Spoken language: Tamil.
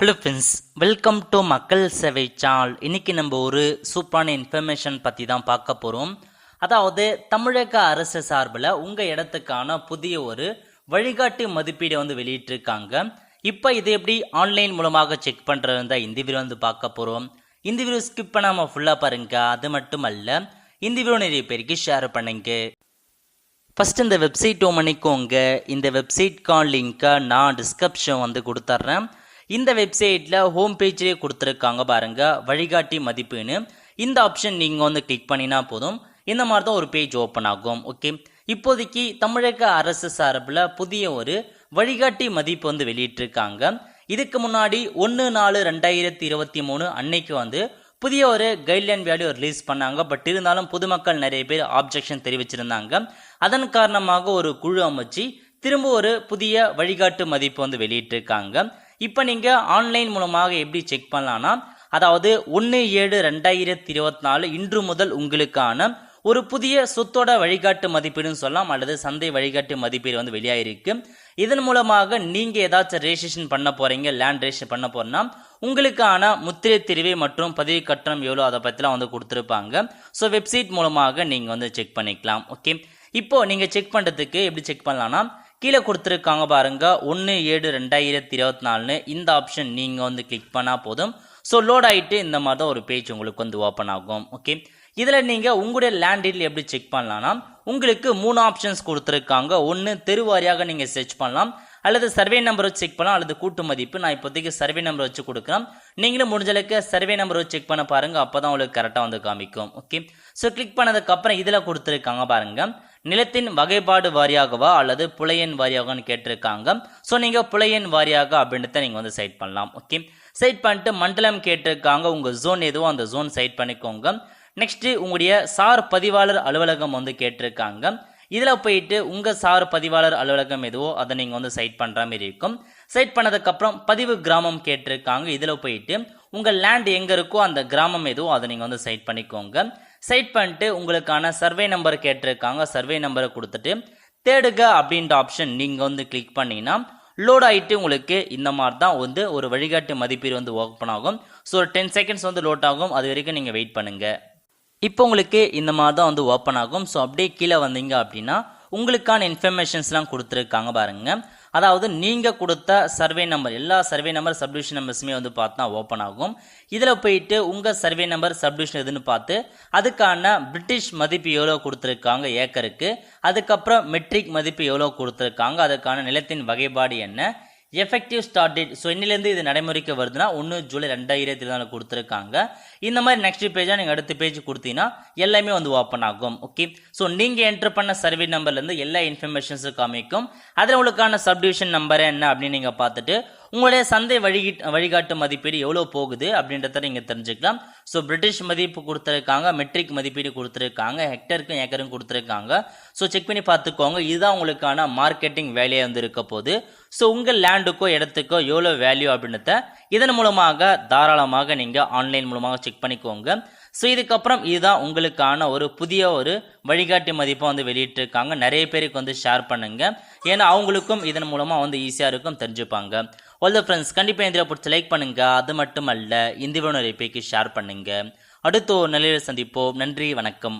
ஹலோ ஃப்ரெண்ட்ஸ், வெல்கம் டு மக்கள் சேவை சேனல். இன்னைக்கு நம்ம ஒரு சூப்பரான இன்ஃபர்மேஷன் பற்றி தான் பார்க்க போகிறோம். அதாவது தமிழக அரசு சார்பில் உங்கள் இடத்துக்கான புதிய ஒரு வழிகாட்டி மதிப்பீடை வெளியிட்டிருக்காங்க. இப்போ இதை எப்படி ஆன்லைன் மூலமாக செக் பண்ணுறது தான் இந்த வீடியோ பார்க்க போகிறோம். இந்த வீடியோ ஸ்கிப் பண்ணாமல் ஃபுல்லாக பாருங்க. அது மட்டும் அல்ல, இந்த வீடியோ நிறைய பேருக்கு ஷேர் பண்ணுங்க. ஃபஸ்ட் இந்த வெப்சைட் பண்ணிக்கோங்க. இந்த வெப்சைட்கான லிங்க்கை நான் டிஸ்கிரிப்ஷன் கொடுத்துட்றேன். இந்த வெப்சைட்டில் ஹோம் பேஜ்லேயே கொடுத்துருக்காங்க பாருங்க, வழிகாட்டி மதிப்புன்னு. இந்த ஆப்ஷன் நீங்கள் கிளிக் பண்ணினா போதும், இந்த மாதிரி தான் ஒரு பேஜ் ஓப்பன் ஆகும். ஓகே, இப்போதைக்கு தமிழக அரசு சார்பில் புதிய ஒரு வழிகாட்டி மதிப்பு வெளியிட்டிருக்காங்க. இதுக்கு முன்னாடி 1/4/2023 அன்னைக்கு புதிய ஒரு கைட்லைன் வேல்யூ ரிலீஸ் பண்ணாங்க. பட் இருந்தாலும் பொதுமக்கள் நிறைய பேர் ஆப்ஜெக்ஷன் தெரிவிச்சிருந்தாங்க. அதன் காரணமாக ஒரு குழு அமைச்சு திரும்ப ஒரு புதிய வழிகாட்டு மதிப்பு வெளியிட்டிருக்காங்க. இப்போ நீங்கள் ஆன்லைன் மூலமாக எப்படி செக் பண்ணலாம்னா, அதாவது 1/7/2024 இன்று முதல் உங்களுக்கான ஒரு புதிய சொத்தோட வழிகாட்டு மதிப்பீடுன்னு சொல்லலாம், அல்லது சந்தை வழிகாட்டு மதிப்பீடு வெளியாயிருக்கு. இதன் மூலமாக நீங்கள் ஏதாச்சும் ரெஜிஸ்ட்ரேஷன் பண்ண போறீங்க, லேண்ட் ரெஜிஸ்ட்ரேஷன் பண்ண போறீங்கன்னா உங்களுக்கான முத்திரை தெரிவை மற்றும் பதவி கட்டணம் எவ்வளோ அதை பற்றிலாம் கொடுத்துருப்பாங்க. ஸோ வெப்சைட் மூலமாக நீங்கள் செக் பண்ணிக்கலாம். ஓகே, இப்போ நீங்கள் செக் பண்ணுறதுக்கு எப்படி செக் பண்ணலாம்னா, கீழே கொடுத்துருக்காங்க பாருங்க, 1/7/2024 இந்த ஆப்ஷன் நீங்கள் கிளிக் பண்ணால் போதும். ஸோ லோட் ஆகிட்டு இந்த மாதிரி தான் ஒரு பேஜ் உங்களுக்கு ஓப்பன் ஆகும். ஓகே, இதில் நீங்கள் உங்களுடைய லேண்ட் டீல் எப்படி செக் பண்ணலாம்னா, உங்களுக்கு 3 ஆப்ஷன்ஸ் கொடுத்துருக்காங்க. ஒன்று தெருவாரியாக நீங்கள் சர்ச் பண்ணலாம், அல்லது சர்வே நம்பர் வச்சு செக் பண்ணலாம், அல்லது கூட்டு மதிப்பு. நான் இப்போதைக்கு சர்வே நம்பர் வச்சு கொடுக்குறேன். நீங்களும் முடிஞ்சளவுக்கு சர்வே நம்பர் வச்சு செக் பண்ண பாருங்க, அப்பதான் உங்களுக்கு கரெக்டாக காமிக்கும். ஓகே, ஸோ கிளிக் பண்ணதுக்கு அப்புறம் இதில் கொடுத்துருக்காங்க பாருங்க, நிலத்தின் வகைப்பாடு வாரியாகவா அல்லது புலையன் வாரியாகன்னு கேட்டிருக்காங்க. ஸோ நீங்கள் புலையன் வாரியாக அப்படின்றத நீங்கள் சைட் பண்ணலாம். ஓகே, சைட் பண்ணிட்டு மண்டலம் கேட்டிருக்காங்க, உங்கள் ஜோன் எதுவோ அந்த ஜோன் சைட் பண்ணிக்கோங்க. நெக்ஸ்ட் உங்களுடைய சார் பதிவாளர் அலுவலகம் கேட்டிருக்காங்க. இதில் போயிட்டு உங்கள் சார் பதிவாளர் அலுவலகம் எதுவோ அதை நீங்கள் சைட் பண்ணுற மாதிரி இருக்கும். சைட் பண்ணதுக்கப்புறம் பதிவு கிராமம் கேட்டிருக்காங்க. இதில் போயிட்டு உங்கள் லேண்ட் எங்கே இருக்கோ அந்த கிராமம் எதுவோ அதை நீங்கள் சைட் பண்ணிக்கோங்க. சைட் பண்ணிட்டு உங்களுக்கான சர்வே நம்பர் கேட்டிருக்காங்க. சர்வே நம்பரை கொடுத்துட்டு தேடுக அப்படின்ற ஆப்ஷன் நீங்கள் கிளிக் பண்ணிங்கன்னா லோட் ஆகிட்டு உங்களுக்கு இந்த மாதிரி தான் ஒரு வழிகாட்டு மதிப்பீடு ஓப்பன் ஆகும். ஸோ 10 செகண்ட்ஸ் லோட் ஆகும். அது வரைக்கும் நீங்கள் வெயிட் பண்ணுங்கள். இப்போ உங்களுக்கு இந்த மாதிரி தான் ஓப்பன் ஆகும். ஸோ அப்படியே கீழே வந்தீங்க அப்படின்னா உங்களுக்கான இன்ஃபர்மேஷன்ஸ்லாம் கொடுத்துருக்காங்க பாருங்க. அதாவது நீங்கள் கொடுத்த சர்வே நம்பர், எல்லா சர்வே நம்பர் சப்டிவிஷன் நம்பர்ஸுமே பார்த்தா ஓப்பன் ஆகும். இதில் போயிட்டு உங்கள் சர்வே நம்பர் சப்டிவிஷன் எதுன்னு பார்த்து அதுக்கான பிரிட்டிஷ் மதிப்பு எவ்வளோ கொடுத்துருக்காங்க ஏக்கருக்கு, அதுக்கப்புறம் மெட்ரிக் மதிப்பு எவ்வளோ கொடுத்துருக்காங்க, அதுக்கான நிலத்தின் வகைப்பாடு என்ன, எஃபெக்டிவ் ஸ்டார்ட் டேட், ஸோ இன்னிலேருந்து இது நடைமுறைக்கு வருதுன்னா 1 ஜூலை 2024 கொடுத்துருக்காங்க. இந்த மாதிரி நெக்ஸ்ட் பேஜாக நீங்கள் அடுத்த பேஜ் கொடுத்தீங்கன்னா எல்லாமே ஓப்பன் ஆகும். ஓகே, ஸோ நீங்கள் என்டர் பண்ண சர்வே நம்பர்லேருந்து எல்லா இன்ஃபர்மேஷன்ஸும் காமிக்கும். அதில் உங்களுக்கான சப்டிவிஷன் நம்பர் என்ன அப்படின்னு நீங்கள் பார்த்துட்டு உங்களுடைய சந்தை வழிகாட்டு மதிப்பீடு எவ்வளோ போகுது அப்படின்றத நீங்கள் தெரிஞ்சுக்கலாம். ஸோ பிரிட்டிஷ் மதிப்பு கொடுத்துருக்காங்க, மெட்ரிக் மதிப்பீடு கொடுத்துருக்காங்க, ஹெக்டருக்கும் ஏக்கரும் கொடுத்துருக்காங்க. ஸோ செக் பண்ணி பார்த்துக்கோங்க. இதுதான் உங்களுக்கான மார்க்கெட்டிங் வேலையை இருக்க போகுது. ஸோ உங்கள் லேண்டுக்கோ இடத்துக்கோ எவ்வளோ வேல்யூ அப்படின்றத இதன் மூலமாக தாராளமாக நீங்கள் ஆன்லைன் மூலமாக செக் பண்ணிக்கோங்க. ஸோ இதுக்கப்புறம் இதுதான் உங்களுக்கான ஒரு புதிய ஒரு வழிகாட்டி மதிப்பை வெளியிட்டிருக்காங்க. நிறைய பேருக்கு ஷேர் பண்ணுங்க, ஏன்னா அவங்களுக்கும் இதன் மூலமாக ஈஸியாக இருக்கும், தெரிஞ்சுப்பாங்க. ஆல் தி ஃப்ரெண்ட்ஸ், கண்டிப்பாக இந்த பிடிச்சி லைக் பண்ணுங்க. அது மட்டும் அல்ல, இந்த வீடியோ நிறைய பேருக்கு ஷேர் பண்ணுங்க. அடுத்த ஒரு நிலையில் சந்திப்போம். நன்றி, வணக்கம்.